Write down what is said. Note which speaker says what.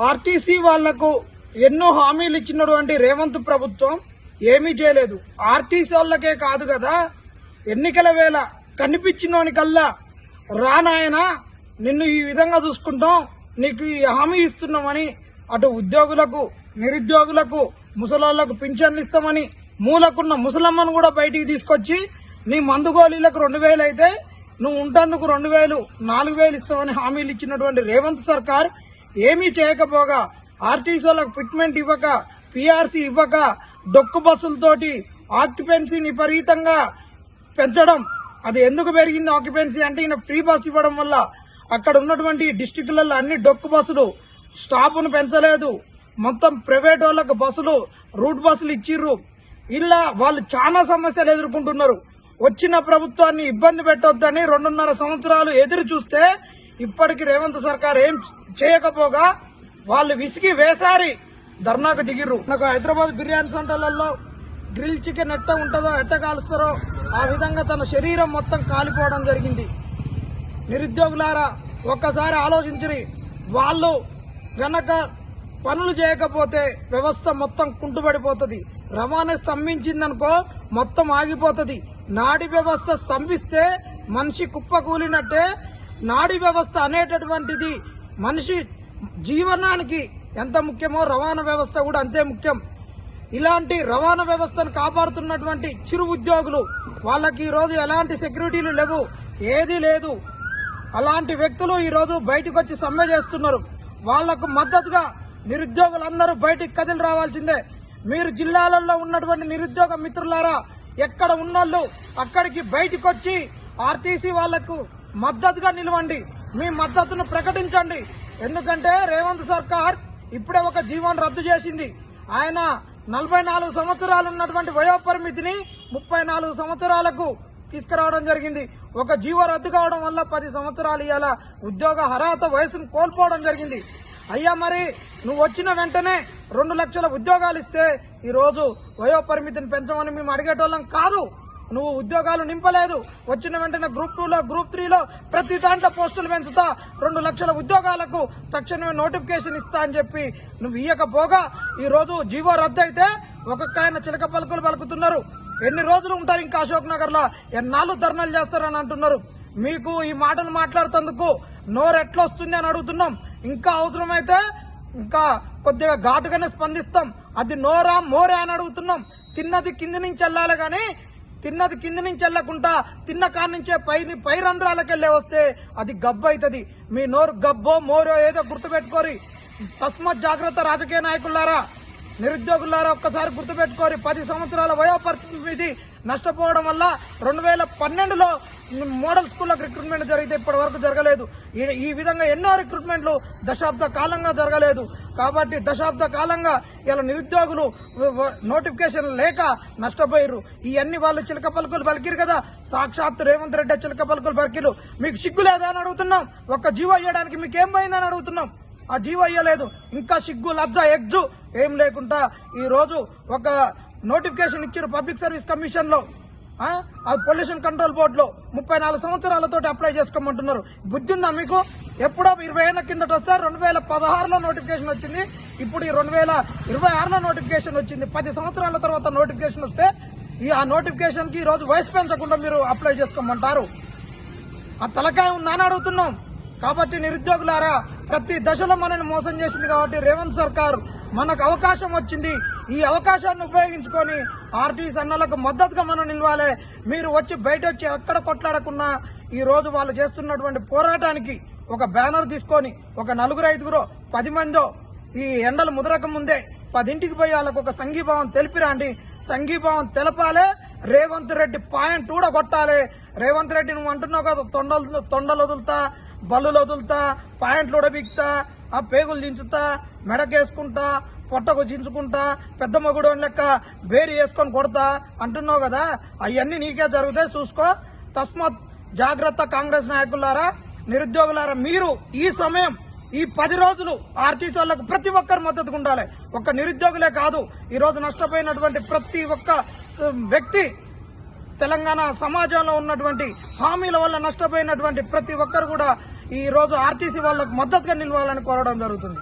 Speaker 1: RTC వాళ్లకు ఎన్నో హామీలు ఇచ్చినటువంటి రేవంత్ ప్రభుత్వం ఏమీ చేయలేదు. ఆర్టీసీ వాళ్ళకే కాదు కదా, ఎన్నికల వేళ కనిపించినోనికల్లా రానాయన నిన్ను ఈ విధంగా చూసుకుంటాం, నీకు ఈ హామీ ఇస్తున్నామని అటు ఉద్యోగులకు, నిరుద్యోగులకు, ముసలోళ్లకు పింఛన్లు ఇస్తామని మూలకున్న ముసలమ్మను కూడా బయటికి తీసుకొచ్చి నీ మందు గోళీలకు 2000 అయితే నువ్వు ఉంటందుకు 2000, 4000 ఇస్తామని హామీలు ఇచ్చినటువంటి రేవంత్ సర్కార్ ఏమీ చేయకపోగా ఆర్టీసీ వాళ్ళకు ఫిట్మెంట్ ఇవ్వక, పీఆర్సీ ఇవ్వక, డొక్కు బస్సులతోటి ఆక్యుపెన్సీని విపరీతంగా పెంచడం. అది ఎందుకు పెరిగింది ఆక్యుపెన్సీ అంటే ఈయన ఫ్రీ బస్ ఇవ్వడం వల్ల. అక్కడ ఉన్నటువంటి డిస్టిక్లలో అన్ని డొక్కు బస్సులు స్టాపును పెంచలేదు, మొత్తం ప్రైవేట్ వాళ్ళకు బస్సులు, రూట్ బస్సులు ఇచ్చిర్రు. ఇలా వాళ్ళు చాలా సమస్యలు ఎదుర్కొంటున్నారు. వచ్చిన ప్రభుత్వాన్ని ఇబ్బంది పెట్టొద్దని 2.5 సంవత్సరాలు ఎదురు చూస్తే ఇప్పటికి రేవంత్ సర్కార్ ఏం చేయకపోగా వాళ్ళు విసిగి వేసారి ధర్నాకు దిగిర్రు. నాకు హైదరాబాద్ బిర్యానీ సెంటర్లలో గ్రిల్ చికెన్ ఎట్ట ఉంటుందో, ఎట్ట కాలుస్తారో ఆ విధంగా తన శరీరం మొత్తం కాలిపోవడం జరిగింది. నిరుద్యోగులారా ఒక్కసారి ఆలోచించి, వాళ్ళు గనక పనులు చేయకపోతే వ్యవస్థ మొత్తం కుంటుపడిపోతుంది. రవాణా స్తంభించిందనుకో మొత్తం ఆగిపోతుంది. నాడీ వ్యవస్థ స్తంభిస్తే మనిషి కుప్పకూలినట్టే. నాడీ వ్యవస్థ అనేటటువంటిది మనిషి జీవనానికి ఎంత ముఖ్యమో రవాణా వ్యవస్థ కూడా అంతే ముఖ్యం. ఇలాంటి రవాణా వ్యవస్థను కాపాడుతున్నటువంటి చిరు ఉద్యోగులు, వాళ్ళకి ఈరోజు ఎలాంటి సెక్యూరిటీలు లేవు, ఏదీ లేదు. అలాంటి వ్యక్తులు ఈరోజు బయటకు వచ్చి సమ్మె చేస్తున్నారు. వాళ్లకు మద్దతుగా నిరుద్యోగులందరూ బయటికి కదిలి రావాల్సిందే. మీరు జిల్లాలలో ఉన్నటువంటి నిరుద్యోగ మిత్రులారా, ఎక్కడ ఉన్నోళ్ళు అక్కడికి బయటకు వచ్చి ఆర్టీసీ వాళ్లకు మద్దతుగా నిలవండి, మీ మద్దతును ప్రకటించండి. ఎందుకంటే రేవంత్ సర్కార్ ఇప్పుడే ఒక జీవోను రద్దు చేసింది. ఆయన 44 సంవత్సరాలు ఉన్నటువంటి వయోపరిమితిని 34 సంవత్సరాలకు తీసుకురావడం జరిగింది. ఒక జీవో రద్దు కావడం వల్ల 10 సంవత్సరాలు ఇవాళ ఉద్యోగ అర్హత వయసును కోల్పోవడం జరిగింది. అయ్యా మరి నువ్వు వచ్చిన వెంటనే 2 లక్షల ఉద్యోగాలు ఇస్తే ఈరోజు వయోపరిమితిని పెంచమని మేము అడిగేటోళ్ళం కాదు. నువ్వు ఉద్యోగాలు నింపలేదు. వచ్చిన వెంటనే గ్రూప్ 2లో, గ్రూప్ 3లో ప్రతి దాంట్లో పోస్టులు పెంచుతా, 2 లక్షల ఉద్యోగాలకు తక్షణమే నోటిఫికేషన్ ఇస్తా అని చెప్పి నువ్వు ఇయ్యకపోగా ఈరోజు జీవో రద్దు అయితే ఒక్కొక్క ఆయన చిలక పలుకులు పలుకుతున్నారు. ఎన్ని రోజులు ఉంటారు ఇంకా అశోక్ నగర్ లో, ఎన్నాళ్ళు ధర్నాలు చేస్తారని అంటున్నారు. మీకు ఈ మాటలు మాట్లాడుతందుకు నోరు ఎట్లొస్తుంది అని అడుగుతున్నాం. ఇంకా అవసరమైతే ఇంకా కొద్దిగా ఘాటుగానే స్పందిస్తాం. అది నోరా మోరే అని అడుగుతున్నాం. తిన్నది కింది నుంచి వెళ్ళాలి కానీ తిన్నది కింది నుంచి వెళ్ళకుండా తిన్న కాడి నుంచే పై రంధ్రాలకు వెళ్ళే వస్తే అది గబ్బు అవుతుంది. మీ నోరు గబ్బో మోరో ఏదో గుర్తుపెట్టుకోరి. తస్మత్ జాగ్రత్త రాజకీయ నాయకులారా, నిరుద్యోగులారా, ఒక్కసారి గుర్తుపెట్టుకోరి. 10 సంవత్సరాల వయోపరిమితి నష్టపోవడం వల్ల 2012లో మోడల్ స్కూళ్ళకు రిక్రూట్మెంట్ జరిగితే ఇప్పటి వరకు జరగలేదు. ఈ విధంగా ఎన్నో రిక్రూట్మెంట్లు దశాబ్ద కాలంగా జరగలేదు. కాబట్టి దశాబ్ద కాలంగా ఇలా నిరుద్యోగులు నోటిఫికేషన్ లేక నష్టపోయారు. ఇవన్నీ వాళ్ళు చిలక పలుకులు పలికిరు కదా, సాక్షాత్ రేవంత్ రెడ్డి చిలక పలుకులు పలికిరు. మీకు సిగ్గు లేదా అని అడుగుతున్నాం. ఒక్క జీవో ఇవ్వడానికి మీకు ఏం పోయిందని అడుగుతున్నాం. ఆ జీవో ఇయ్యలేదు. ఇంకా సిగ్గు, లజ్జ, ఎగ్జు ఏం లేకుండా ఈ రోజు ఒక నోటిఫికేషన్ ఇచ్చారు పబ్లిక్ సర్వీస్ కమిషన్ లో, అది పొల్యూషన్ కంట్రోల్ బోర్డులో 34 సంవత్సరాలతో అప్లై చేసుకోమంటున్నారు. బుద్ధి ఉందా మీకు? ఎప్పుడో 20 ఏళ్ల కిందట వస్తే 2016లో నోటిఫికేషన్ వచ్చింది. ఇప్పుడు 2026లో నోటిఫికేషన్ వచ్చింది. 10 సంవత్సరాల తర్వాత నోటిఫికేషన్ వస్తే ఆ నోటిఫికేషన్ కి ఈ రోజు వయసు పెంచకుండా మీరు అప్లై చేసుకోమంటారు. ఆ తలకాయ ఉందా అని అడుగుతున్నాం. కాబట్టి నిరుద్యోగులారా, ప్రతి దశలో మనల్ని మోసం చేసింది కాబట్టి రేవంత్ సర్కార్ మనకు అవకాశం వచ్చింది. ఈ అవకాశాన్ని ఉపయోగించుకొని ఆర్టీసీ అన్నలకు మద్దతుగా మనం నిలవాలి. మీరు వచ్చి బయట వచ్చి ఎక్కడ కొట్లాడకున్నా ఈ రోజు వాళ్ళు చేస్తున్నటువంటి పోరాటానికి ఒక బ్యానర్ తీసుకొని ఒక 4-5 10 మందో ఈ ఎండలు ముదరక ముందే 10 పోయి వాళ్ళకు ఒక సంఘీభావం తెలిపిరాండి. సంఘీభావం తెలపాలి. రేవంత్ రెడ్డి పాయింట్ కూడా కొట్టాలి. రేవంత్ రెడ్డి నువ్వు అంటున్నావు కదా, తొండలు వదులుతా, బల్లులు వదులుతా, పాయింట్లు ఉడబిక్తా, ఆ పేగులు దించుతా, మెడకేసుకుంటా, పొట్టకు దించుకుంటా, పెద్ద మగుడు లెక్క బేరి వేసుకొని కొడతా అంటున్నావు కదా, అవన్నీ నీకే జరుగుతాయి చూసుకో. తస్మత్ జాగ్రత్త కాంగ్రెస్ నాయకులారా, నిరుద్యోగులారా, మీరు ఈ సమయం ఈ 10 రోజులు ఆర్టీసీ వాళ్లకు ప్రతి ఒక్కరు మద్దతుగా ఉండాలి. ఒక్క నిరుద్యోగులే కాదు, ఈ రోజు నష్టపోయినటువంటి ప్రతి ఒక్క వ్యక్తి, తెలంగాణ సమాజంలో ఉన్నటువంటి హామీల వల్ల నష్టపోయినటువంటి ప్రతి ఒక్కరు కూడా ఈ రోజు ఆర్టీసీ వాళ్లకు మద్దతుగా నిలవాలని కోరడం జరుగుతుంది.